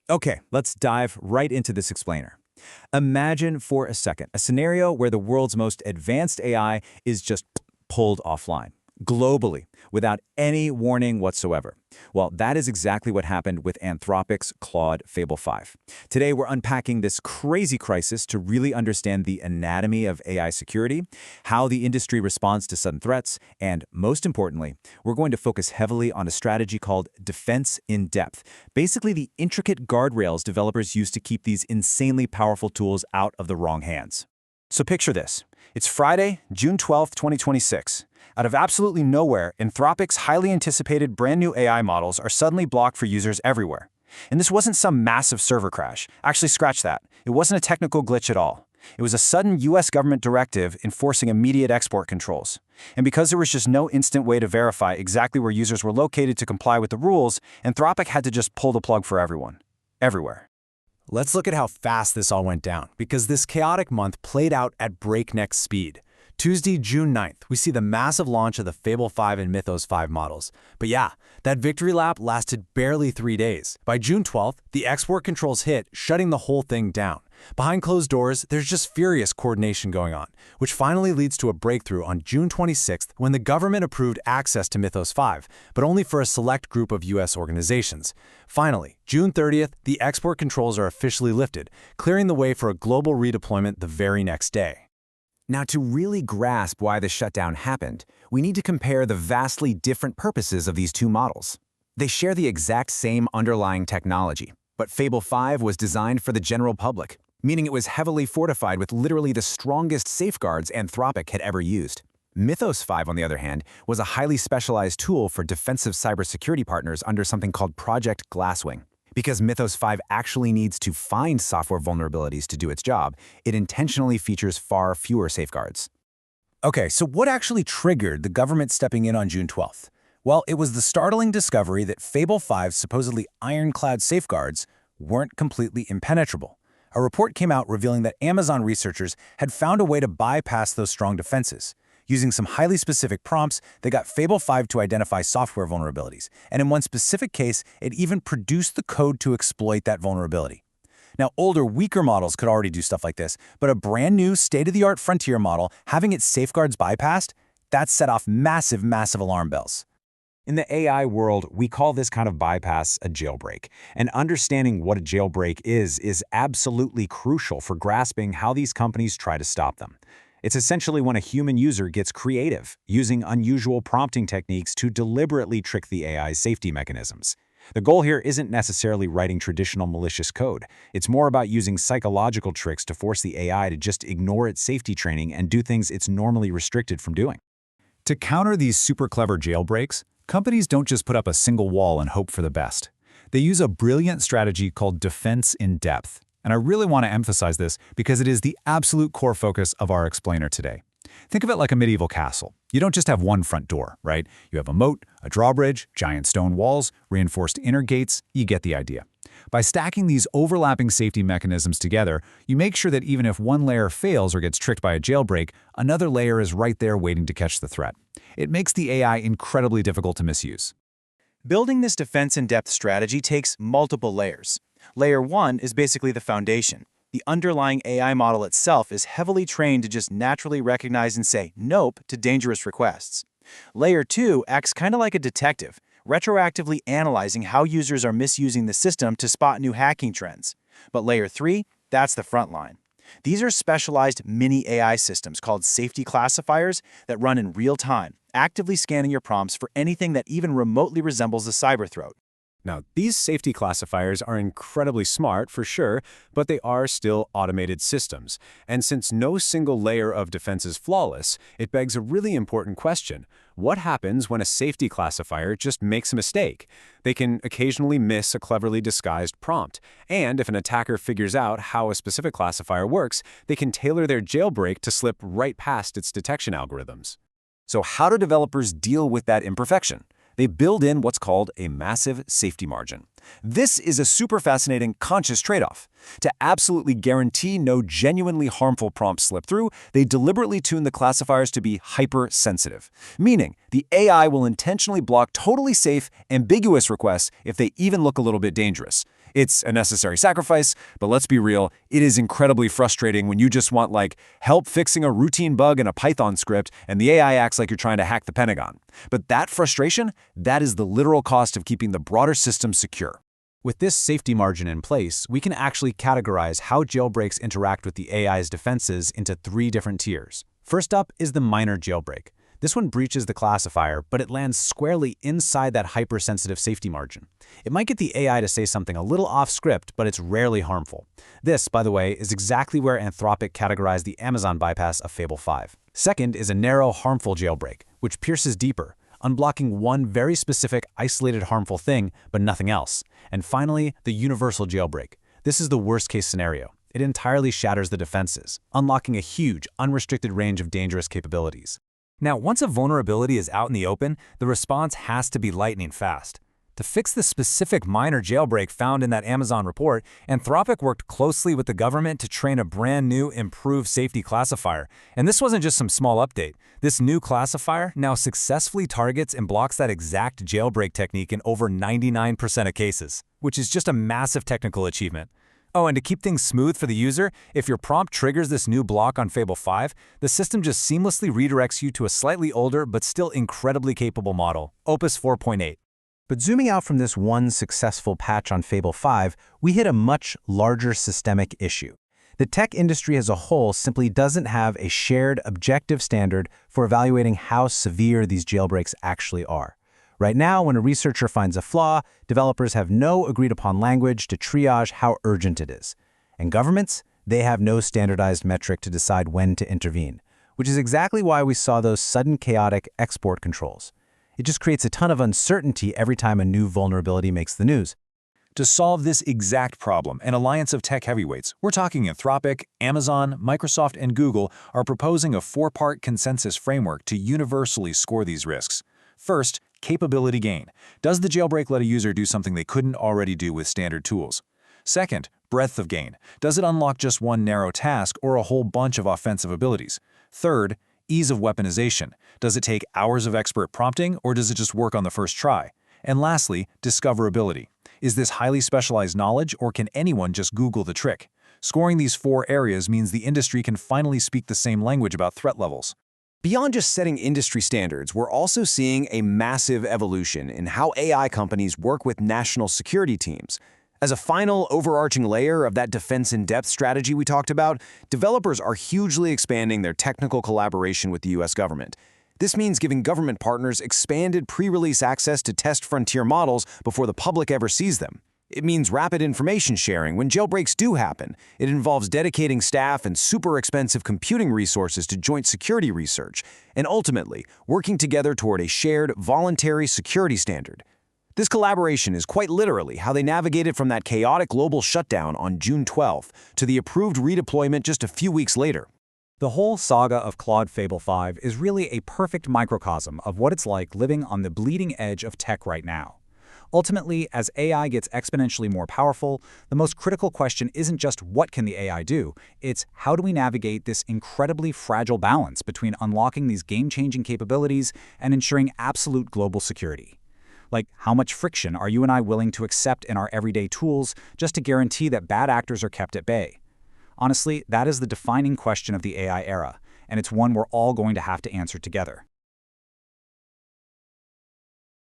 Okay, let's dive right into this explainer. Imagine for a second a scenario where the world's most advanced AI is just pulled offline, globally, without any warning whatsoever. Well, that is exactly what happened with Anthropic's Claude Fable 5. Today, we're unpacking this crazy crisis to really understand the anatomy of AI security, how the industry responds to sudden threats, and most importantly, we're going to focus heavily on a strategy called defense in depth, basically the intricate guardrails developers use to keep these insanely powerful tools out of the wrong hands. So picture this. It's Friday, June 12th, 2026. Out of absolutely nowhere, Anthropic's highly anticipated brand new AI models are suddenly blocked for users everywhere. And this wasn't some massive server crash. Actually, scratch that. It wasn't a technical glitch at all. It was a sudden US government directive enforcing immediate export controls. And because there was just no instant way to verify exactly where users were located to comply with the rules, Anthropic had to just pull the plug for everyone. Everywhere. Let's look at how fast this all went down, because this chaotic month played out at breakneck speed. Tuesday, June 9th, we see the massive launch of the Fable 5 and Mythos 5 models. But yeah, that victory lap lasted barely 3 days. By June 12th, the export controls hit, shutting the whole thing down. Behind closed doors, there's just furious coordination going on, which finally leads to a breakthrough on June 26th when the government approved access to Mythos 5, but only for a select group of US organizations. Finally, June 30th, the export controls are officially lifted, clearing the way for a global redeployment the very next day. Now, to really grasp why the shutdown happened, we need to compare the vastly different purposes of these two models. They share the exact same underlying technology, but Fable 5 was designed for the general public, meaning it was heavily fortified with literally the strongest safeguards Anthropic had ever used. Mythos 5, on the other hand, was a highly specialized tool for defensive cybersecurity partners under something called Project Glasswing. Because Mythos 5 actually needs to find software vulnerabilities to do its job, it intentionally features far fewer safeguards. Okay, so what actually triggered the government stepping in on June 12th? Well, it was the startling discovery that Fable 5's supposedly ironclad safeguards weren't completely impenetrable. A report came out revealing that Amazon researchers had found a way to bypass those strong defenses. Using some highly specific prompts, they got Fable 5 to identify software vulnerabilities, and in one specific case, it even produced the code to exploit that vulnerability. Now, older, weaker models could already do stuff like this, but a brand new, state-of-the-art frontier model having its safeguards bypassed, that set off massive, massive alarm bells. In the AI world, we call this kind of bypass a jailbreak. And understanding what a jailbreak is absolutely crucial for grasping how these companies try to stop them. It's essentially when a human user gets creative, using unusual prompting techniques to deliberately trick the AI's safety mechanisms. The goal here isn't necessarily writing traditional malicious code. It's more about using psychological tricks to force the AI to just ignore its safety training and do things it's normally restricted from doing. To counter these super clever jailbreaks, companies don't just put up a single wall and hope for the best. They use a brilliant strategy called defense in depth. And I really want to emphasize this because it is the absolute core focus of our explainer today. Think of it like a medieval castle. You don't just have one front door, right? You have a moat, a drawbridge, giant stone walls, reinforced inner gates. You get the idea. By stacking these overlapping safety mechanisms together, you make sure that even if one layer fails or gets tricked by a jailbreak, another layer is right there waiting to catch the threat. It makes the AI incredibly difficult to misuse. Building this defense-in-depth strategy takes multiple layers. Layer 1 is basically the foundation. The underlying AI model itself is heavily trained to just naturally recognize and say nope to dangerous requests. Layer 2 acts kind of like a detective, retroactively analyzing how users are misusing the system to spot new hacking trends. But Layer 3, that's the front line. These are specialized mini AI systems called safety classifiers that run in real time, actively scanning your prompts for anything that even remotely resembles a cyber threat. Now, these safety classifiers are incredibly smart, for sure, but they are still automated systems. And since no single layer of defense is flawless, it begs a really important question. What happens when a safety classifier just makes a mistake? They can occasionally miss a cleverly disguised prompt. And if an attacker figures out how a specific classifier works, they can tailor their jailbreak to slip right past its detection algorithms. So how do developers deal with that imperfection? They build in what's called a massive safety margin. This is a super fascinating conscious trade-off. To absolutely guarantee no genuinely harmful prompts slip through, they deliberately tune the classifiers to be hypersensitive, meaning the AI will intentionally block totally safe, ambiguous requests if they even look a little bit dangerous. It's a necessary sacrifice, but let's be real, it is incredibly frustrating when you just want, like, help fixing a routine bug in a Python script and the AI acts like you're trying to hack the Pentagon. But that frustration, that is the literal cost of keeping the broader system secure. With this safety margin in place, we can actually categorize how jailbreaks interact with the AI's defenses into 3 different tiers. First up is the minor jailbreak. This one breaches the classifier, but it lands squarely inside that hypersensitive safety margin. It might get the AI to say something a little off script, but it's rarely harmful. This, by the way, is exactly where Anthropic categorized the Amazon bypass of Fable 5. Second is a narrow, harmful jailbreak, which pierces deeper, unblocking one very specific, isolated harmful thing, but nothing else. And finally, the universal jailbreak. This is the worst-case scenario. It entirely shatters the defenses, unlocking a huge, unrestricted range of dangerous capabilities. Now, once a vulnerability is out in the open, the response has to be lightning fast. To fix the specific minor jailbreak found in that Amazon report, Anthropic worked closely with the government to train a brand new, improved safety classifier. And this wasn't just some small update. This new classifier now successfully targets and blocks that exact jailbreak technique in over 99% of cases, which is just a massive technical achievement. Oh, and to keep things smooth for the user, if your prompt triggers this new block on Fable 5, the system just seamlessly redirects you to a slightly older but still incredibly capable model, Opus 4.8. But zooming out from this one successful patch on Fable 5, we hit a much larger systemic issue. The tech industry as a whole simply doesn't have a shared objective standard for evaluating how severe these jailbreaks actually are. Right now, when a researcher finds a flaw, developers have no agreed-upon language to triage how urgent it is. And governments, they have no standardized metric to decide when to intervene, which is exactly why we saw those sudden chaotic export controls. It just creates a ton of uncertainty every time a new vulnerability makes the news. To solve this exact problem, an alliance of tech heavyweights, we're talking Anthropic, Amazon, Microsoft, and Google, are proposing a 4-part consensus framework to universally score these risks. First, capability gain. Does the jailbreak let a user do something they couldn't already do with standard tools? Second, breadth of gain. Does it unlock just one narrow task or a whole bunch of offensive abilities? Third, ease of weaponization. Does it take hours of expert prompting or does it just work on the first try? And lastly, discoverability. Is this highly specialized knowledge or can anyone just Google the trick? Scoring these 4 areas means the industry can finally speak the same language about threat levels. Beyond just setting industry standards, we're also seeing a massive evolution in how AI companies work with national security teams. As a final, overarching layer of that defense-in-depth strategy we talked about, developers are hugely expanding their technical collaboration with the US government. This means giving government partners expanded pre-release access to test frontier models before the public ever sees them. It means rapid information sharing when jailbreaks do happen. It involves dedicating staff and super expensive computing resources to joint security research, and ultimately, working together toward a shared, voluntary security standard. This collaboration is quite literally how they navigated from that chaotic global shutdown on June 12th to the approved redeployment just a few weeks later. The whole saga of Claude Fable 5 is really a perfect microcosm of what it's like living on the bleeding edge of tech right now. Ultimately, as AI gets exponentially more powerful, the most critical question isn't just what can the AI do, it's how do we navigate this incredibly fragile balance between unlocking these game-changing capabilities and ensuring absolute global security. Like, how much friction are you and I willing to accept in our everyday tools just to guarantee that bad actors are kept at bay? Honestly, that is the defining question of the AI era, and it's one we're all going to have to answer together.